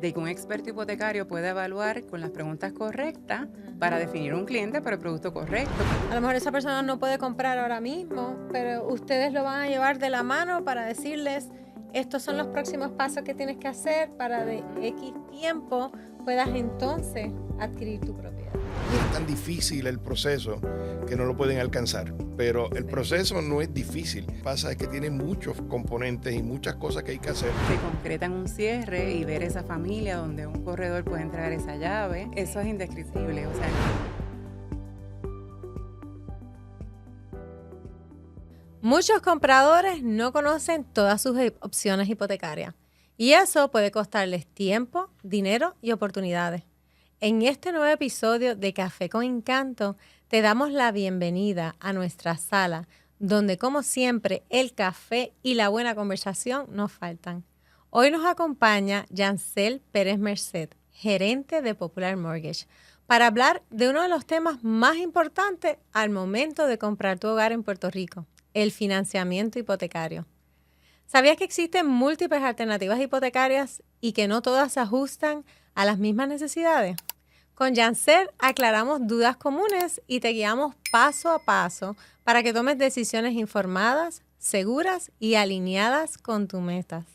de que un experto hipotecario pueda evaluar con las preguntas correctas para definir un cliente para el producto correcto. A lo mejor esa persona no puede comprar ahora mismo, pero ustedes lo van a llevar de la mano para decirles, estos son los próximos pasos que tienes que hacer para de X tiempo puedas entonces adquirir tu propiedad. Es tan difícil el proceso que no lo pueden alcanzar, pero el proceso no es difícil. Pasa es que tiene muchos componentes y muchas cosas que hay que hacer. Se concreta en un cierre y ver esa familia donde un corredor puede entregar esa llave, eso es indescriptible. O sea, muchos compradores no conocen todas sus opciones hipotecarias y eso puede costarles tiempo, dinero y oportunidades. En este nuevo episodio de Café con Encanto te damos la bienvenida a nuestra sala, donde como siempre el café y la buena conversación nos faltan. Hoy nos acompaña Yancel Pérez Merced, gerente de Popular Mortgage, para hablar de uno de los temas más importantes al momento de comprar tu hogar en Puerto Rico, el financiamiento hipotecario. ¿Sabías que existen múltiples alternativas hipotecarias y que no todas se ajustan a las mismas necesidades? Con Yancel aclaramos dudas comunes y te guiamos paso a paso para que tomes decisiones informadas, seguras y alineadas con tus metas.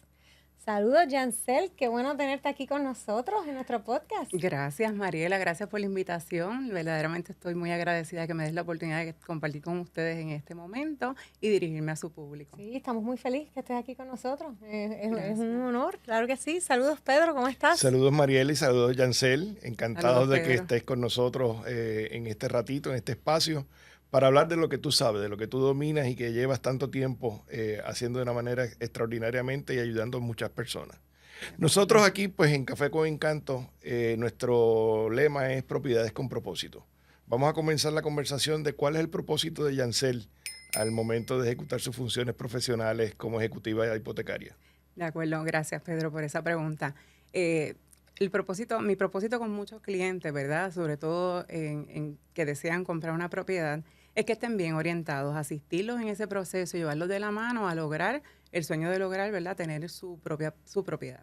Saludos, Yancel, qué bueno tenerte aquí con nosotros en nuestro podcast. gracias, Mariela, gracias por la invitación. Verdaderamente estoy muy agradecida que me des la oportunidad de compartir con ustedes en este momento y dirigirme a su público. Sí, estamos muy felices que estés aquí con nosotros. Es un honor, claro que sí. Saludos, Pedro, ¿cómo estás? Saludos Mariela y saludos Yancel, encantados Saludos, de que Pedro. estés con nosotros en este ratito, en este espacio, para hablar de lo que tú sabes, de lo que tú dominas y que llevas tanto tiempo haciendo de una manera extraordinariamente y ayudando a muchas personas. Nosotros aquí, pues en Café con Encanto, nuestro lema es propiedades con propósito. Vamos a comenzar la conversación de cuál es el propósito de Yancel al momento de ejecutar sus funciones profesionales como ejecutiva hipotecaria. De acuerdo, gracias, Pedro, por esa pregunta. Mi propósito con muchos clientes, ¿verdad? Sobre todo en que desean comprar una propiedad, es que estén bien orientados, asistirlos en ese proceso, llevarlos de la mano a lograr el sueño de lograr, ¿verdad? Tener su propiedad.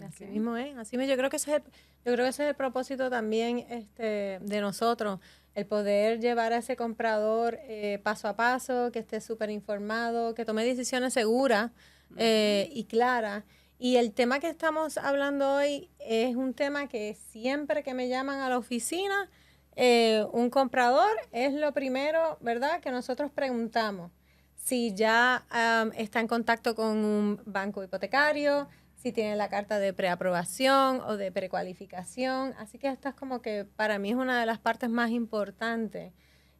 Así mismo es, así mismo. Yo creo que ese es el propósito también de nosotros, el poder llevar a ese comprador paso a paso, que esté súper informado, que tome decisiones seguras y claras. Y el tema que estamos hablando hoy es un tema que siempre que me llaman a la oficina, un comprador es lo primero, ¿verdad?, que nosotros preguntamos. Si ya está en contacto con un banco hipotecario, si tiene la carta de preaprobación o de precualificación. Así que esta es como que para mí es una de las partes más importantes.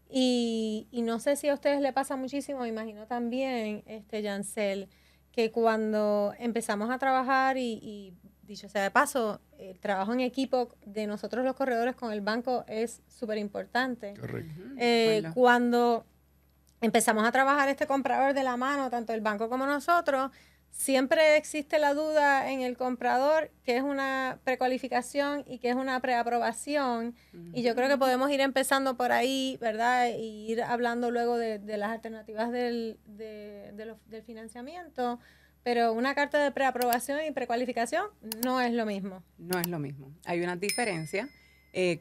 Y no sé si a ustedes le pasa muchísimo, me imagino también, Yancel, que cuando empezamos a trabajar y dicho sea de paso, el trabajo en equipo de nosotros los corredores con el banco es súper importante. Correcto. Cuando empezamos a trabajar este comprador de la mano, tanto el banco como nosotros, siempre existe la duda en el comprador que es una precualificación y que es una preaprobación. Y yo creo que podemos ir empezando por ahí, ¿verdad? Y ir hablando luego de las alternativas del financiamiento. Pero una carta de preaprobación y precualificación no es lo mismo. No es lo mismo. Hay unas diferencias.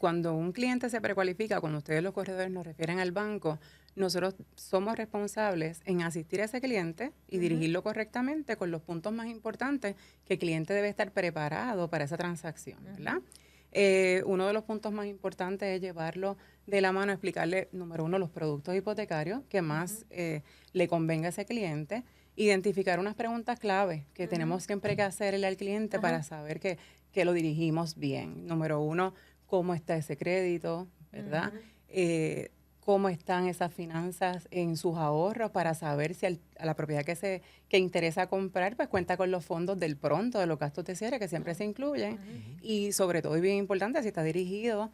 Cuando un cliente se precualifica, cuando ustedes los corredores nos refieren al banco, nosotros somos responsables en asistir a ese cliente y dirigirlo correctamente con los puntos más importantes que el cliente debe estar preparado para esa transacción, ¿verdad? Uno de los puntos más importantes es llevarlo de la mano, explicarle, número uno, los productos hipotecarios que más le convenga a ese cliente, identificar unas preguntas clave que tenemos siempre que hacerle al cliente para saber que lo dirigimos bien. Número uno, cómo está ese crédito, ¿verdad? Cómo están esas finanzas en sus ahorros para saber si a la propiedad que interesa comprar, pues cuenta con los fondos del pronto, de los gastos de cierre que siempre se incluyen. Y sobre todo, y bien importante, si está dirigido,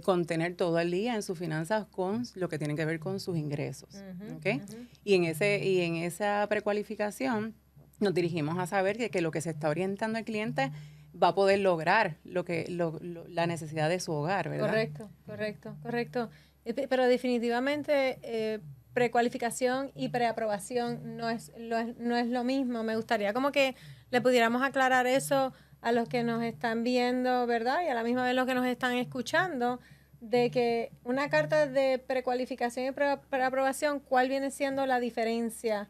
con tener todo el día en sus finanzas con lo que tiene que ver con sus ingresos. ¿Okay? Y en esa precualificación nos dirigimos a saber que lo que se está orientando el cliente va a poder lograr la necesidad de su hogar, ¿verdad? Correcto. Pero definitivamente precualificación y preaprobación no es lo mismo. Me gustaría como que le pudiéramos aclarar eso a los que nos están viendo, ¿verdad? Y a la misma vez los que nos están escuchando, de que una carta de precualificación y preaprobación, ¿cuál viene siendo la diferencia?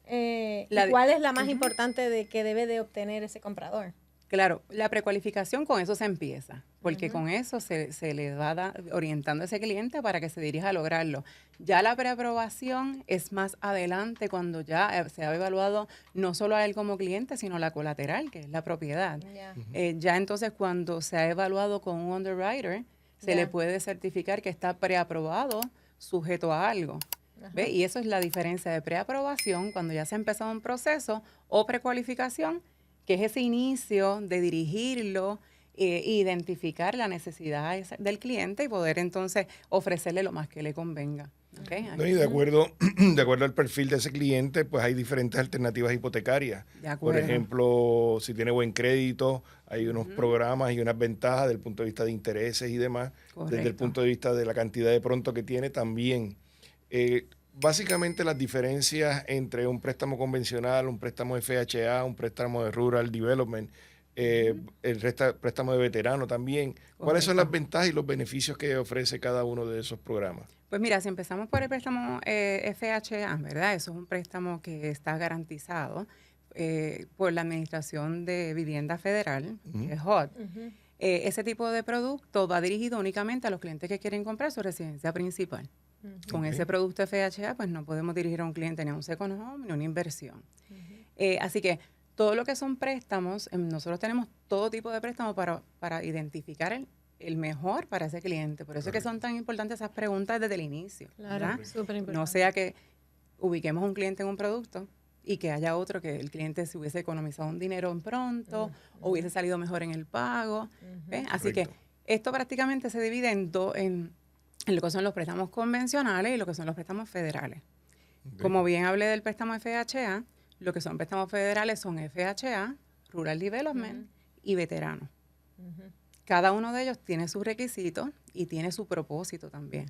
¿Y cuál es la más importante de que debe de obtener ese comprador? Claro, la precualificación con eso se empieza, porque con eso se le va orientando a ese cliente para que se dirija a lograrlo. Ya la preaprobación es más adelante cuando ya se ha evaluado no solo a él como cliente, sino la colateral, que es la propiedad. Ya entonces cuando se ha evaluado con un underwriter, se le puede certificar que está preaprobado sujeto a algo. ¿Ve? Y eso es la diferencia de preaprobación cuando ya se ha empezado un proceso o precualificación, que es ese inicio de dirigirlo, identificar la necesidad del cliente y poder entonces ofrecerle lo más que le convenga. ¿Okay? No, y de acuerdo al perfil de ese cliente, pues hay diferentes alternativas hipotecarias. Por ejemplo, si tiene buen crédito, hay unos programas y unas ventajas desde el punto de vista de intereses y demás. Correcto. Desde el punto de vista de la cantidad de pronto que tiene también. Básicamente las diferencias entre un préstamo convencional, un préstamo FHA, un préstamo de Rural Development, el préstamo de veterano también. Correcto. ¿Cuáles son las ventajas y los beneficios que ofrece cada uno de esos programas? Pues mira, si empezamos por el préstamo FHA, ¿verdad? Eso es un préstamo que está garantizado por la Administración de Vivienda Federal, que es HUD. Ese tipo de producto va dirigido únicamente a los clientes que quieren comprar su residencia principal. Con ese producto FHA, pues no podemos dirigir a un cliente ni a un second home ni a una inversión. Así que todo lo que son préstamos, nosotros tenemos todo tipo de préstamos para identificar el mejor para ese cliente. Por eso es que son tan importantes esas preguntas desde el inicio. Claro, súper importante. No sea que ubiquemos un cliente en un producto y que haya otro que el cliente se hubiese economizado un dinero en pronto o hubiese salido mejor en el pago. Así que esto prácticamente se divide en lo que son los préstamos convencionales y lo que son los préstamos federales. Como bien hablé del préstamo FHA, lo que son préstamos federales son FHA, Rural Development y veterano. Cada uno de ellos tiene sus requisitos y tiene su propósito también.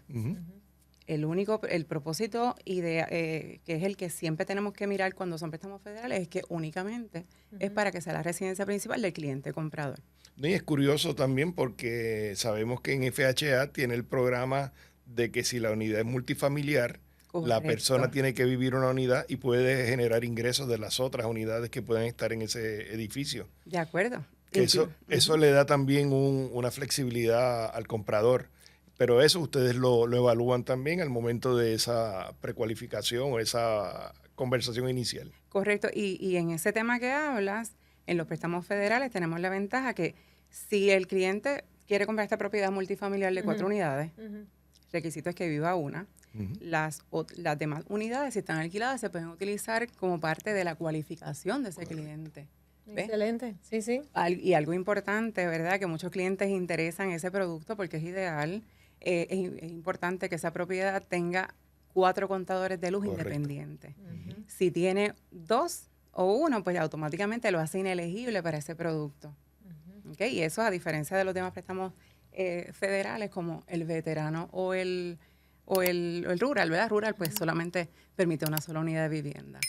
El propósito que es el que siempre tenemos que mirar cuando son préstamos federales, es que únicamente es para que sea la residencia principal del cliente comprador. Y es curioso también porque sabemos que en FHA tiene el programa de que si la unidad es multifamiliar, correcto, la persona tiene que vivir una unidad y puede generar ingresos de las otras unidades que puedan estar en ese edificio. De acuerdo. Eso le da también una flexibilidad al comprador. Pero eso ustedes lo evalúan también al momento de esa precualificación o esa conversación inicial. Correcto. Y en ese tema que hablas, en los préstamos federales tenemos la ventaja que si el cliente quiere comprar esta propiedad multifamiliar de 4 unidades, el requisito es que viva una. Las demás unidades, si están alquiladas, se pueden utilizar como parte de la cualificación de ese cliente. ¿Ves? Excelente, sí, sí. Y algo importante, ¿verdad? Que muchos clientes interesan ese producto porque es ideal. Es importante que esa propiedad tenga 4 contadores de luz independientes. Si tiene 2 o 1, pues automáticamente lo hace inelegible para ese producto. ¿Okay? Y eso, a diferencia de los demás préstamos federales como el veterano o el rural, ¿verdad? Rural pues solamente permite una sola unidad de vivienda.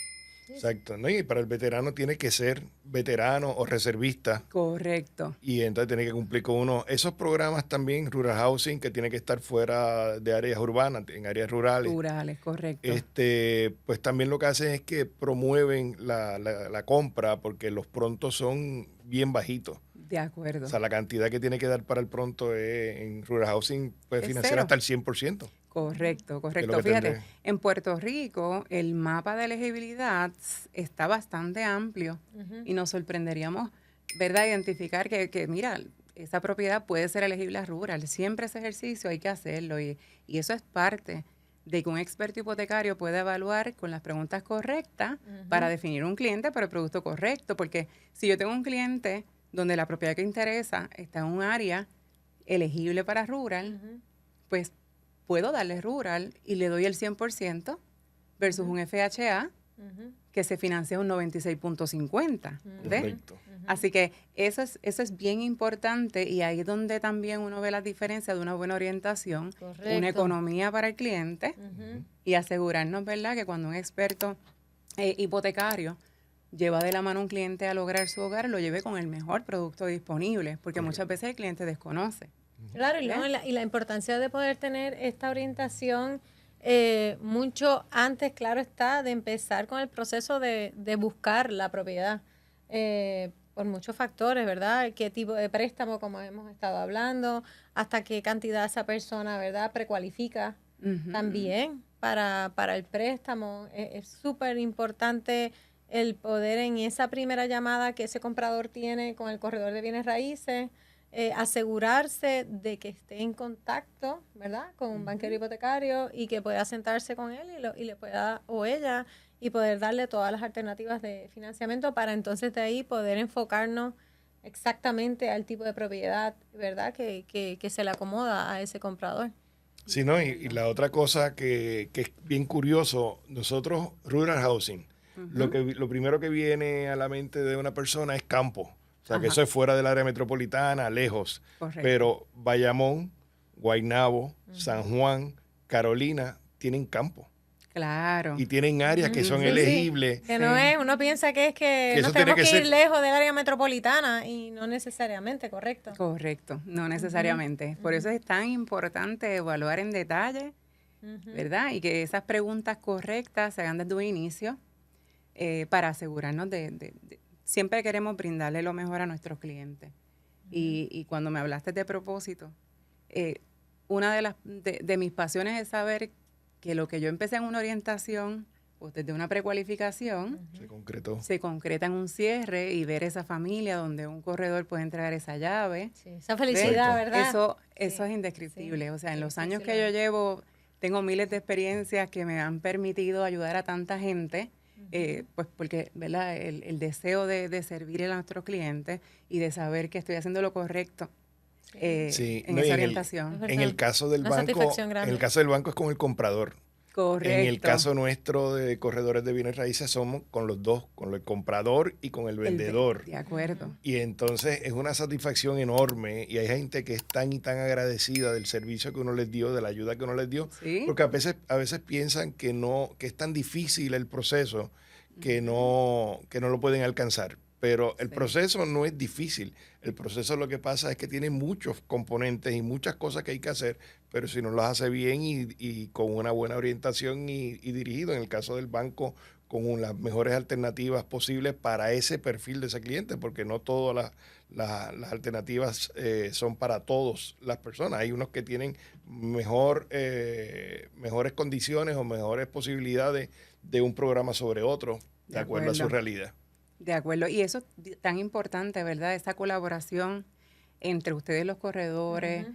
Exacto, ¿no? Y para el veterano tiene que ser veterano o reservista. Correcto. Y entonces tiene que cumplir con esos programas también, Rural Housing, que tiene que estar fuera de áreas urbanas, en áreas rurales. Rurales, correcto. Pues también lo que hacen es que promueven la compra porque los prontos son bien bajitos. De acuerdo. O sea, la cantidad que tiene que dar para el pronto en Rural Housing puede financiar hasta el 100%. Correcto. Fíjate, en Puerto Rico el mapa de elegibilidad está bastante amplio y nos sorprenderíamos, ¿verdad?, identificar que mira, esa propiedad puede ser elegible a rural. Siempre ese ejercicio hay que hacerlo y eso es parte de que un experto hipotecario pueda evaluar con las preguntas correctas para definir un cliente para el producto correcto. Porque si yo tengo un cliente donde la propiedad que interesa está en un área elegible para rural, pues puedo darle rural y le doy el 100% versus un FHA que se financia un 96.50. Correcto. Así que eso es bien importante y ahí es donde también uno ve la diferencia de una buena orientación, una economía para el cliente y asegurarnos, ¿verdad?, que cuando un experto hipotecario lleva de la mano a un cliente a lograr su hogar, lo lleve con el mejor producto disponible, porque muchas veces el cliente desconoce. Claro, y, y la importancia de poder tener esta orientación mucho antes, claro está, de empezar con el proceso de buscar la propiedad. Por muchos factores, ¿verdad? ¿Qué tipo de préstamo, como hemos estado hablando? ¿Hasta qué cantidad esa persona, ¿verdad? Precualifica también para el préstamo. Es súper importante el poder en esa primera llamada que ese comprador tiene con el corredor de bienes raíces, asegurarse de que esté en contacto, ¿verdad? Con un banquero hipotecario y que pueda sentarse con él y le pueda, o ella, y poder darle todas las alternativas de financiamiento para entonces de ahí poder enfocarnos exactamente al tipo de propiedad, ¿verdad? Que se le acomoda a ese comprador. Sí, ¿no? Y la otra cosa que es bien curioso, nosotros, Rural Housing, lo primero que viene a la mente de una persona es campo. O sea, que eso es fuera del área metropolitana, lejos. Correcto. Pero Bayamón, Guaynabo, San Juan, Carolina, tienen campo. Claro. Y tienen áreas que son Sí, elegibles. sí. Que no es, uno piensa que es que eso nos tiene tenemos que que ir ser lejos del área metropolitana y no necesariamente, ¿correcto? Correcto, no necesariamente. Por eso es tan importante evaluar en detalle, ¿verdad? Y que esas preguntas correctas se hagan desde un inicio para asegurarnos siempre queremos brindarle lo mejor a nuestros clientes. Y cuando me hablaste de propósito, una de mis pasiones es saber que lo que yo empecé en una orientación, pues desde una precualificación, se concreta en un cierre y ver esa familia donde un corredor puede entregar esa llave. Sí, esa felicidad, ¿verdad? Eso es indescriptible. O sea, en los años que yo llevo, tengo miles de experiencias que me han permitido ayudar a tanta gente, pues porque, ¿verdad? El deseo de servir a nuestros clientes y de saber que estoy haciendo lo correcto. En esa orientación. En el caso del banco es con el comprador. Correcto. En el caso nuestro de corredores de bienes raíces somos con los dos, con el comprador y con el vendedor. De acuerdo. Y entonces es una satisfacción enorme y hay gente que es tan y tan agradecida del servicio que uno les dio, de la ayuda que uno les dio, ¿Sí? porque a veces piensan que es tan difícil el proceso que no lo pueden alcanzar. Pero el proceso no es difícil. El proceso lo que pasa es que tiene muchos componentes y muchas cosas que hay que hacer, pero si no las hace bien y con una buena orientación y dirigido, en el caso del banco, con las mejores alternativas posibles para ese perfil de ese cliente, porque no todas las alternativas son para todas las personas. Hay unos que tienen mejores condiciones o mejores posibilidades de un programa sobre otro, de acuerdo a su realidad. De acuerdo, y eso es tan importante, ¿verdad? Esa colaboración entre ustedes los corredores,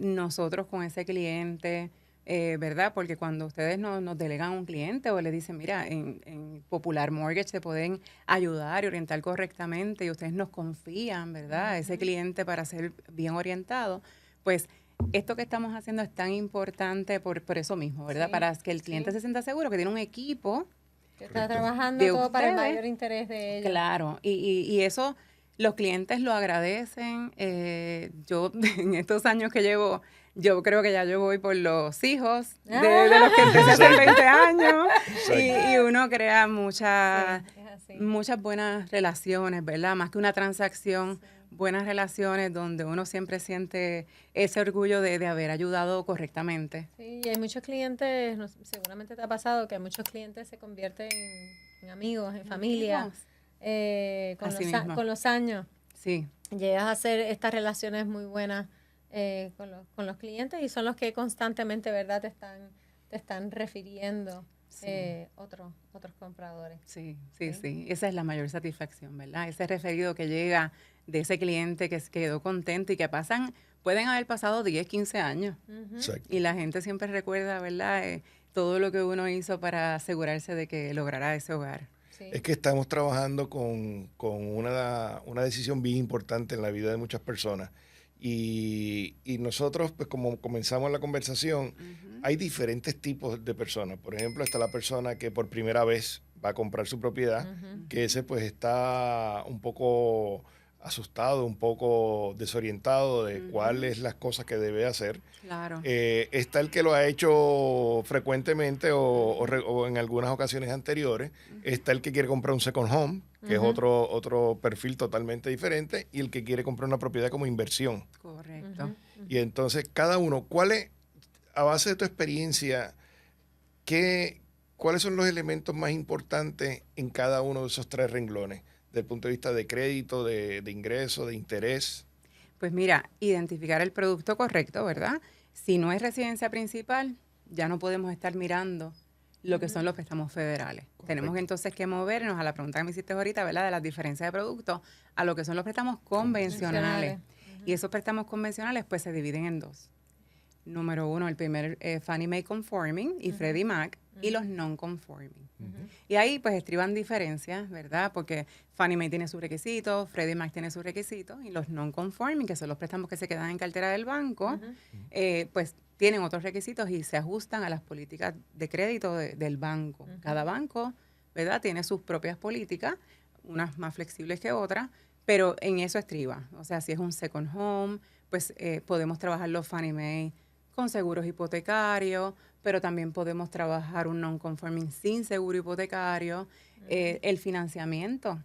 nosotros con ese cliente, ¿verdad? Porque cuando ustedes nos delegan a un cliente o le dicen, mira, en Popular Mortgage te pueden ayudar y orientar correctamente y ustedes nos confían, ¿verdad? Ese cliente para ser bien orientado, pues esto que estamos haciendo es tan importante por eso mismo, ¿verdad? Sí, para que el cliente se sienta seguro que tiene un equipo que está trabajando todo para el mayor interés de ellos. Claro, y eso los clientes lo agradecen. Yo en estos años que llevo, yo creo que ya yo voy por los hijos de los que empecé hace 20 años y uno crea muchas buenas relaciones, ¿verdad? Más que una transacción, buenas relaciones donde uno siempre siente ese orgullo de haber ayudado correctamente. Sí, y hay muchos clientes, seguramente te ha pasado que muchos clientes se convierten en amigos, en familia, con los años. Sí. Llegas a hacer estas relaciones muy buenas con los clientes y son los que constantemente, ¿verdad?, te están refiriendo otros compradores. Sí. Esa es la mayor satisfacción, ¿verdad? Ese referido que llega de ese cliente que quedó contento y que pueden haber pasado 10, 15 años. Y la gente siempre recuerda, ¿verdad? Todo lo que uno hizo para asegurarse de que lograra ese hogar. Sí. Es que estamos trabajando con una decisión bien importante en la vida de muchas personas. Y nosotros, pues como comenzamos la conversación, hay diferentes tipos de personas. Por ejemplo, está la persona que por primera vez va a comprar su propiedad, que ese pues está un poco asustado, un poco desorientado de cuáles las cosas que debe hacer. Claro. Está el que lo ha hecho frecuentemente o en algunas ocasiones anteriores. Está el que quiere comprar un second home, que es otro perfil totalmente diferente, y el que quiere comprar una propiedad como inversión. Correcto. Y entonces, cada uno, a base de tu experiencia, cuáles son los elementos más importantes en cada uno de esos 3 renglones? Desde el punto de vista de crédito, de ingreso, de interés. Pues mira, identificar el producto correcto, ¿verdad? Si no es residencia principal, ya no podemos estar mirando lo que son los préstamos federales. Correcto. Tenemos entonces que movernos a la pregunta que me hiciste ahorita, ¿verdad? De las diferencias de productos a lo que son los préstamos convencionales. Y esos préstamos convencionales pues se dividen en 2. Número 1, el primer Fannie Mae Conforming y Freddie Mac, y los Non-Conforming. Y ahí pues estriban diferencias, ¿verdad? Porque Fannie Mae tiene sus requisitos, Freddie Mac tiene sus requisitos, y los Non-Conforming, que son los préstamos que se quedan en cartera del banco, pues tienen otros requisitos y se ajustan a las políticas de crédito del banco. Cada banco, ¿verdad? Tiene sus propias políticas, unas más flexibles que otras, pero en eso estriba. O sea, si es un second home, pues podemos trabajar los Fannie Mae con seguros hipotecarios, pero también podemos trabajar un non-conforming sin seguro hipotecario. El financiamiento.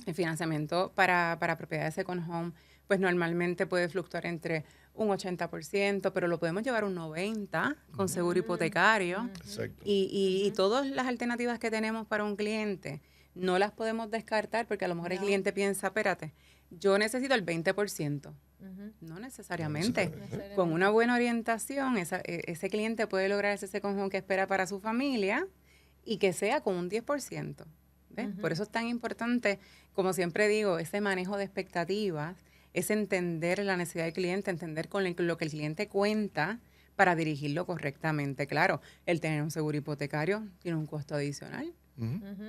El financiamiento para propiedades second home, pues normalmente puede fluctuar entre un 80%, pero lo podemos llevar un 90% con seguro hipotecario. Exacto. Y todas las alternativas que tenemos para un cliente no las podemos descartar porque a lo mejor el cliente piensa, espérate, yo necesito el 20%. No necesariamente. Con una buena orientación, ese cliente puede lograr ese second home que espera para su familia y que sea con un 10%. ¿Ves? Por eso es tan importante, como siempre digo, ese manejo de expectativas, es entender la necesidad del cliente, entender con lo que el cliente cuenta para dirigirlo correctamente. Claro, el tener un seguro hipotecario tiene un costo adicional,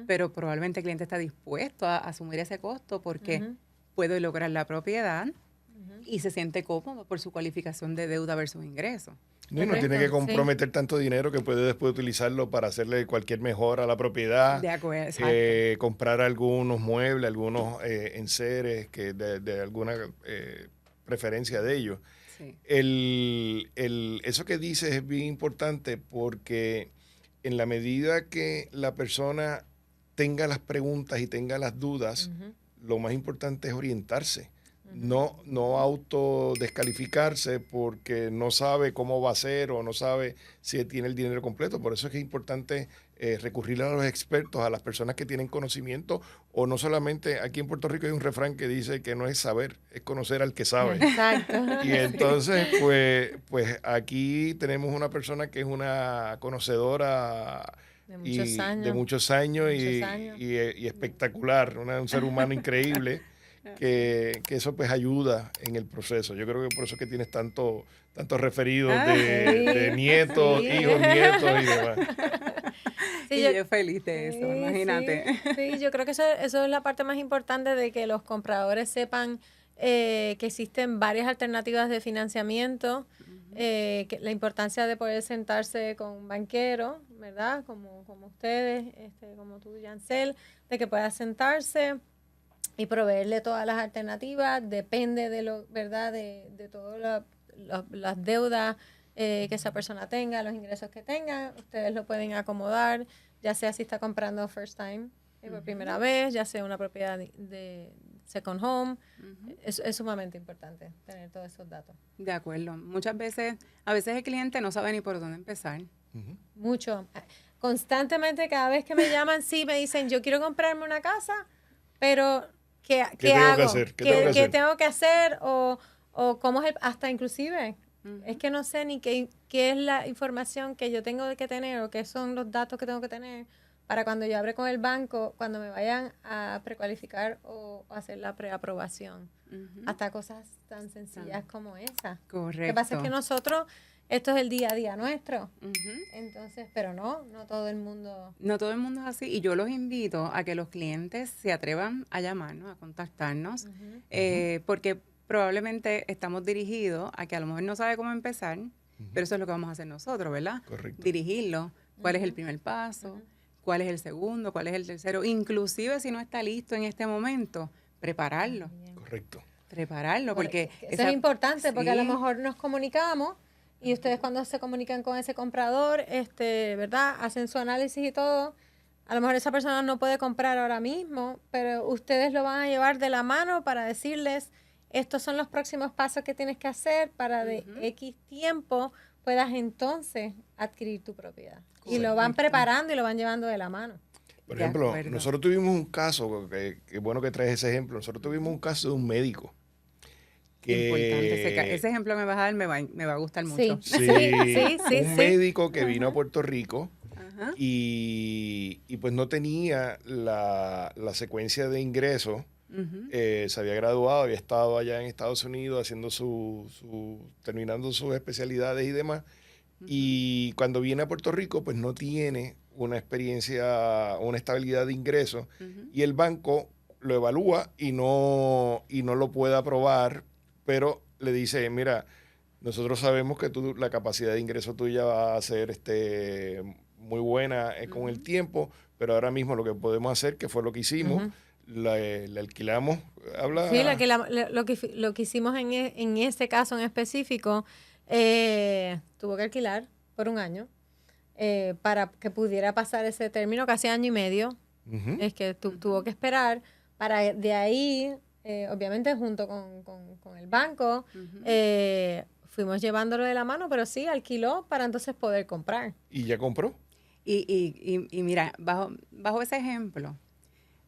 pero probablemente el cliente está dispuesto a asumir ese costo porque puede lograr la propiedad y se siente cómodo por su cualificación de deuda versus ingreso. No tiene que comprometer tanto dinero que puede después utilizarlo para hacerle cualquier mejora a la propiedad. De acuerdo, exacto. Comprar algunos muebles, algunos enseres que de alguna preferencia de ellos. Sí. Eso que dices es bien importante porque en la medida que la persona tenga las preguntas y tenga las dudas, lo más importante es orientarse. No autodescalificarse porque no sabe cómo va a ser o no sabe si tiene el dinero completo. Por eso es que es importante recurrir a los expertos, a las personas que tienen conocimiento, o no solamente, aquí en Puerto Rico hay un refrán que dice que no es saber, es conocer al que sabe. Exacto. Y entonces, pues aquí tenemos una persona que es una conocedora de muchos años y espectacular, un ser humano increíble. Que eso pues ayuda en el proceso. Yo creo que por eso es que tienes tantos referidos de nietos, hijos, nietos y demás. Sí, y yo feliz de eso, imagínate. Sí, yo creo que eso es la parte más importante de que los compradores sepan que existen varias alternativas de financiamiento, que la importancia de poder sentarse con un banquero, ¿verdad? Como ustedes, como tú, Yancel, de que pueda sentarse y proveerle todas las alternativas. Depende de ¿verdad? De todas las deudas que esa persona tenga, los ingresos que tenga. Ustedes lo pueden acomodar, ya sea si está comprando first time por primera vez, ya sea una propiedad de second home. Es sumamente importante tener todos esos datos. De acuerdo. A veces el cliente no sabe ni por dónde empezar. Mucho. Constantemente, cada vez que me llaman, sí, me dicen, yo quiero comprarme una casa, pero ¿qué hago? ¿Qué tengo que hacer? O cómo es hasta inclusive, es que no sé ni qué es la información que yo tengo que tener o qué son los datos que tengo que tener para cuando yo hable con el banco, cuando me vayan a precualificar o hacer la preaprobación. Hasta cosas tan sencillas como esa. Correcto. Lo que pasa es que nosotros, esto es el día a día nuestro. Entonces, pero no todo el mundo. No todo el mundo es así. Y yo los invito a que los clientes se atrevan a llamarnos, a contactarnos, porque probablemente estamos dirigidos a que a lo mejor no sabe cómo empezar, pero eso es lo que vamos a hacer nosotros, ¿verdad? Correcto. Dirigirlo. ¿Cuál es el primer paso? ¿Cuál es el segundo? ¿Cuál es el tercero? Inclusive si no está listo en este momento, prepararlo. Correcto. Prepararlo, porque eso es importante, porque a lo sí. mejor nos comunicamos y ustedes cuando se comunican con ese comprador, ¿verdad? Hacen su análisis y todo. A lo mejor esa persona no puede comprar ahora mismo, pero ustedes lo van a llevar de la mano para decirles, estos son los próximos pasos que tienes que hacer para de X tiempo puedas entonces adquirir tu propiedad. Y lo van preparando y lo van llevando de la mano. Por De ejemplo, acuerdo. nosotros tuvimos un caso, que bueno que traes ese ejemplo, nosotros tuvimos un caso de un médico. Importante. Ese ejemplo me vas a dar, me va a gustar mucho. Sí. Sí, Sí. un médico que vino a Puerto Rico Ajá. y pues no tenía la secuencia de ingresos. Ujú. Se había graduado, había estado allá en Estados Unidos haciendo terminando sus especialidades y demás. Y cuando viene a Puerto Rico, pues no tiene una experiencia, una estabilidad de ingresos. Ujú. Y el banco lo evalúa y no lo puede aprobar, pero le dice, mira, nosotros sabemos que la capacidad de ingreso tuya va a ser muy buena con el tiempo, pero ahora mismo lo que podemos hacer, que fue lo que hicimos, le alquilamos. Sí, lo que hicimos en ese caso en específico, tuvo que alquilar por un año para que pudiera pasar ese término, casi año y medio. Ujú. Es que tuvo que esperar para de ahí, obviamente junto con el banco, fuimos llevándolo de la mano, pero sí, alquiló para entonces poder comprar. Y ya compró. Y mira, bajo ese ejemplo,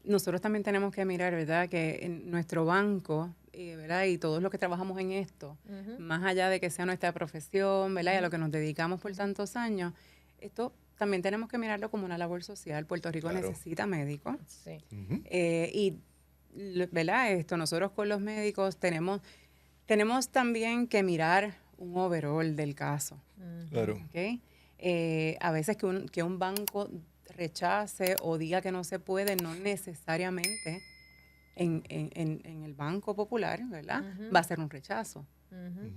nosotros también tenemos que mirar, ¿verdad?, que en nuestro banco, ¿verdad?, y todos los que trabajamos en esto, más allá de que sea nuestra profesión, ¿verdad?, y a lo que nos dedicamos por tantos años, esto también tenemos que mirarlo como una labor social. Puerto Rico Claro. necesita médicos. Sí. Ujú. ¿Verdad?, nosotros con los médicos tenemos también que mirar un overall del caso. Claro. ¿Ok? A veces que un banco rechace o diga que no se puede, no necesariamente en el Banco Popular, ¿verdad?, va a ser un rechazo.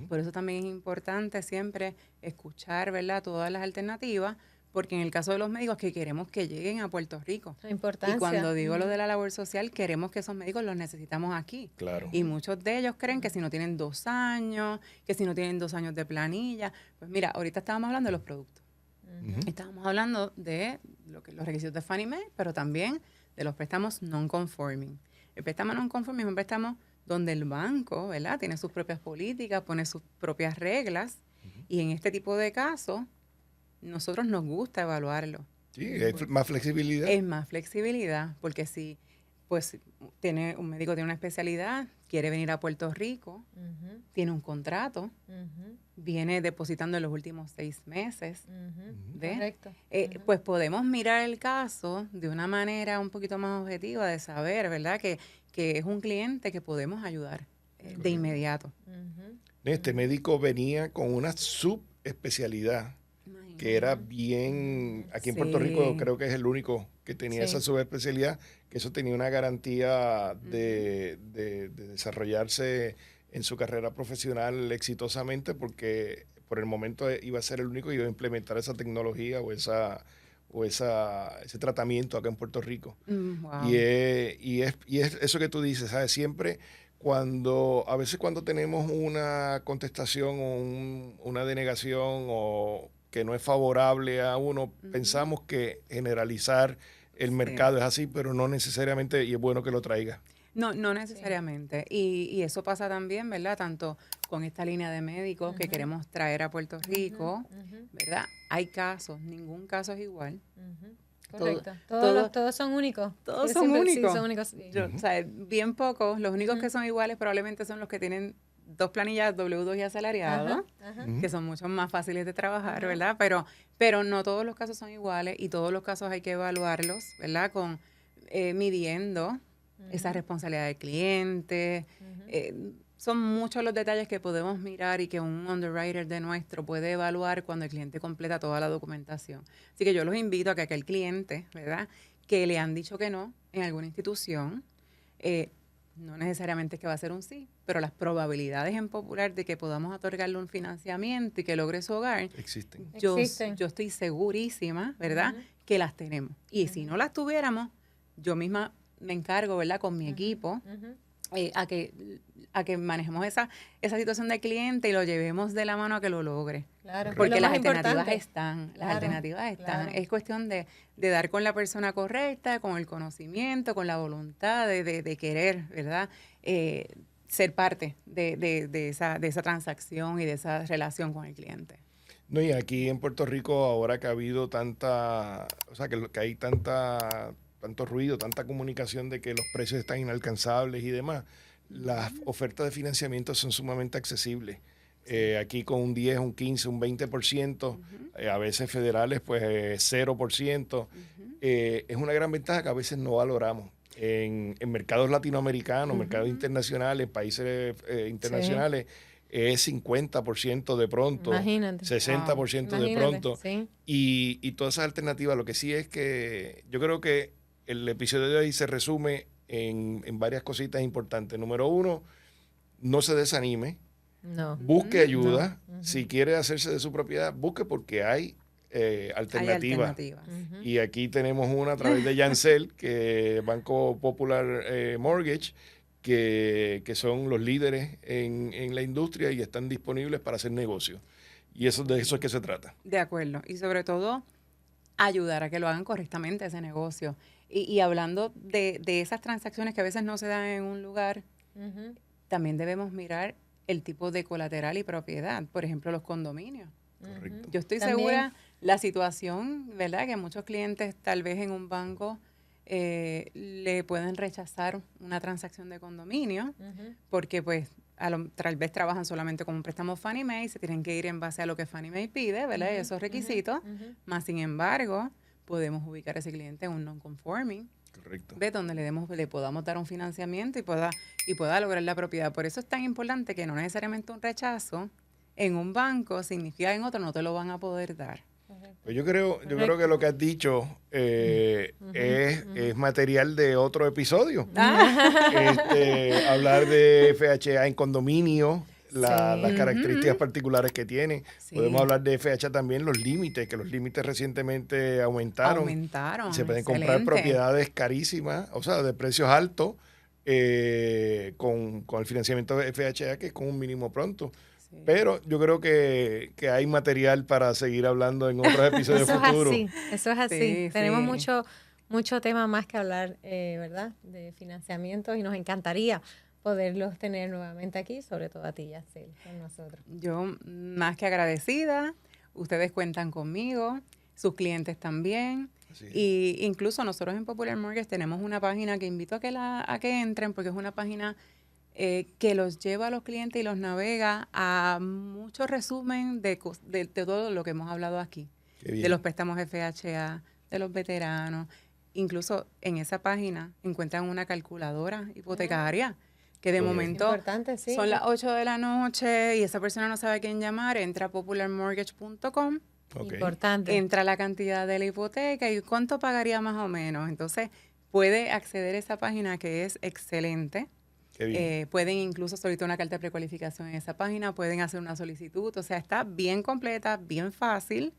Por eso también es importante siempre escuchar, ¿verdad?, todas las alternativas, porque en el caso de los médicos que queremos que lleguen a Puerto Rico. La importancia. Y cuando digo lo de la labor social, queremos que esos médicos los necesitamos aquí. Claro. Y muchos de ellos creen que si no tienen 2 años, que si no tienen 2 años de planilla, pues mira, ahorita estábamos hablando de los productos. Estábamos hablando de los requisitos de Fannie Mae, pero también de los préstamos non-conforming. El préstamo non-conforming es un préstamo donde el banco, ¿verdad?, tiene sus propias políticas, pone sus propias reglas, y en este tipo de casos, nosotros nos gusta evaluarlo. Sí, es más flexibilidad. Es más flexibilidad, porque si pues un médico tiene una especialidad, quiere venir a Puerto Rico, tiene un contrato, viene depositando en los últimos 6 meses, ¿ve? Correcto. Pues podemos mirar el caso de una manera un poquito más objetiva de saber, ¿verdad?, que es un cliente que podemos ayudar de inmediato. Este médico venía con una subespecialidad que era bien, aquí en Puerto Sí. Rico creo que es el único que tenía Sí. esa subespecialidad, que eso tenía una garantía de desarrollarse en su carrera profesional exitosamente, porque por el momento iba a ser el único que iba a implementar esa tecnología o ese tratamiento acá en Puerto Rico. Wow. Y es eso que tú dices, ¿sabes? Siempre a veces cuando tenemos una contestación o una denegación o que no es favorable a uno, pensamos que generalizar el mercado es así, pero no necesariamente, y es bueno que lo traiga. No necesariamente. Y eso pasa también, ¿verdad? Tanto con esta línea de médicos que queremos traer a Puerto Rico, ¿verdad? Hay casos, ningún caso es igual. Correcto. todo- Todos son únicos. Todos Sí, son siempre- sí, únicos. son únicos. Sí. O sea, bien pocos. Los únicos que son iguales probablemente son los que tienen 2 planillas W2 y asalariado, que son mucho más fáciles de trabajar, ¿verdad? Pero no todos los casos son iguales y todos los casos hay que evaluarlos, ¿verdad? Midiendo esa responsabilidad del cliente. Son muchos los detalles que podemos mirar y que un underwriter de nuestro puede evaluar cuando el cliente completa toda la documentación. Así que yo los invito a que aquel cliente, ¿verdad?, que le han dicho que no en alguna institución, no necesariamente es que va a ser un sí, pero las probabilidades en Popular de que podamos otorgarle un financiamiento y que logre su hogar, Existen. yo Existen. estoy segurísima, ¿verdad?, que las tenemos. Y si no las tuviéramos, yo misma me encargo, ¿verdad?, con mi equipo a que manejemos esa situación del cliente y lo llevemos de la mano a que lo logre. Claro, Porque lo las más alternativas importante. están, las Claro, alternativas están. claro. Es cuestión de dar con la persona correcta, con el conocimiento, con la voluntad de querer, ¿verdad? Ser parte de esa transacción y de esa relación con el cliente. No, y aquí en Puerto Rico, ahora que ha habido que hay tanto ruido, tanta comunicación de que los precios están inalcanzables y demás, las ofertas de financiamiento son sumamente accesibles. Aquí con un 10, un 15, un 20%, a veces federales pues 0%. Es una gran ventaja que a veces no valoramos. En mercados latinoamericanos, mercados internacionales, países internacionales, es 50% de pronto, Imagínate. 60% de Imagínate, pronto. sí. Y todas esas alternativas, lo que sí es que yo creo que el episodio de hoy se resume en varias cositas importantes. Número 1, no se desanime, No. busque ayuda. No. Si quiere hacerse de su propiedad, busque porque hay alternativas. Hay alternativas. Y aquí tenemos una a través de Yancel, que Banco Popular Mortgage, que son los líderes en la industria y están disponibles para hacer negocios. Y de eso es que se trata. De acuerdo. Y sobre todo, ayudar a que lo hagan correctamente ese negocio. Y hablando de esas transacciones que a veces no se dan en un lugar, también debemos mirar el tipo de colateral y propiedad. Por ejemplo, los condominios. Correcto. Yo estoy También. segura, la situación, ¿verdad? Que muchos clientes tal vez en un banco le pueden rechazar una transacción de condominio porque pues tal vez trabajan solamente con un préstamo Fannie Mae y se tienen que ir en base a lo que Fannie Mae pide, ¿verdad? Esos requisitos. Más sin embargo, podemos ubicar a ese cliente en un non-conforming. Correcto. ¿Ves? Donde le podamos dar un financiamiento y pueda lograr la propiedad. Por eso es tan importante que no necesariamente un rechazo en un banco significa que en otro no te lo van a poder dar. Pues yo creo que lo que has dicho es material de otro episodio. Hablar de FHA en condominio, las características particulares que tiene. Sí. Podemos hablar de FHA también, los límites, que los límites recientemente aumentaron. Se pueden comprar excelente. propiedades carísimas, o sea, de precios altos, con el financiamiento de FHA, que es con un mínimo pronto. Sí. Pero yo creo que hay material para seguir hablando en otros episodios futuros. Eso es así. Sí, Tenemos sí. mucho tema más que hablar, ¿verdad? De financiamientos y nos encantaría poderlos tener nuevamente aquí, sobre todo a ti, Yacel, con nosotros. Yo más que agradecida, ustedes cuentan conmigo, sus clientes también. Así es. Y incluso nosotros en Popular Mortgage tenemos una página que invito a que entren porque es una página que los lleva a los clientes y los navega a mucho resumen de todo lo que hemos hablado aquí. Qué bien. De los préstamos FHA, de los veteranos. Incluso en esa página encuentran una calculadora hipotecaria que de Oye. momento Importante, sí. son las 8 de la noche y esa persona no sabe a quién llamar, entra a popularmortgage.com, Ok. Importante. entra la cantidad de la hipoteca y cuánto pagaría más o menos. Entonces puede acceder a esa página que es excelente. Qué bien. Pueden incluso solicitar una carta de precualificación en esa página, pueden hacer una solicitud, o sea, está bien completa, bien fácil.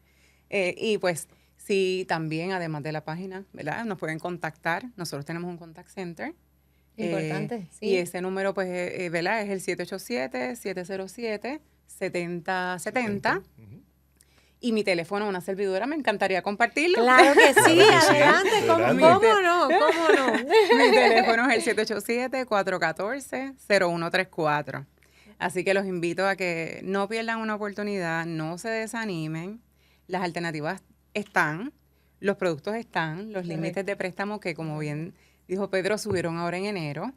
Y pues sí, también además de la página, ¿verdad? Nos pueden contactar, nosotros tenemos un contact center. Importante, sí. Y ese número, pues, ¿verdad? Es el 787-707-7070. Ujú. Y mi teléfono, una servidora, me encantaría compartirlo. Claro que sí, Claro que sí, adelante. adelante. ¿Cómo no? ¿Cómo no? Mi teléfono es el 787-414-0134. Así que los invito a que no pierdan una oportunidad, no se desanimen. Las alternativas están, los productos están, los límites de préstamo que, como bien dijo Pedro, subieron ahora en enero.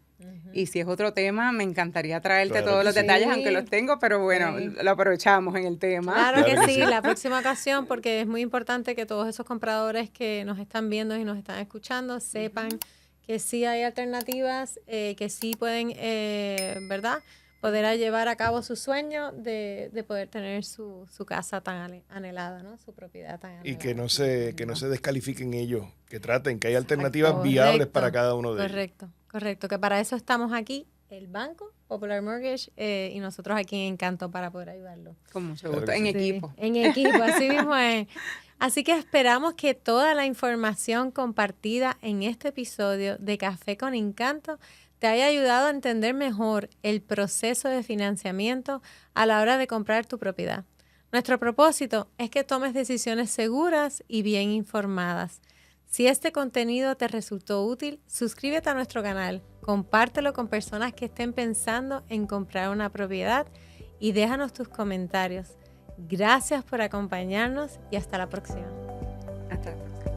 Y si es otro tema, me encantaría traerte Claro todos que los sí. detalles, aunque los tengo, pero bueno, Sí. lo aprovechamos en el tema. Claro Claro que que sí, sí. la próxima ocasión, porque es muy importante que todos esos compradores que nos están viendo y nos están escuchando sepan que sí hay alternativas, que sí pueden, ¿verdad? Poder llevar a cabo su sueño de poder tener su casa tan anhelada, ¿no? Su propiedad tan anhelada. Y que no se descalifiquen ellos, que traten, que hay alternativas viables Correcto, para cada uno de ellos. Correcto, que para eso estamos aquí, el Banco Popular Mortgage, y nosotros aquí en Encanto para poder ayudarlo. Con mucho Claro gusto, que en sí. equipo. En equipo, así mismo es. Así que esperamos que toda la información compartida en este episodio de Café con Encanto te haya ayudado a entender mejor el proceso de financiamiento a la hora de comprar tu propiedad. Nuestro propósito es que tomes decisiones seguras y bien informadas. Si este contenido te resultó útil, suscríbete a nuestro canal, compártelo con personas que estén pensando en comprar una propiedad y déjanos tus comentarios. Gracias por acompañarnos y hasta la próxima. Hasta la próxima.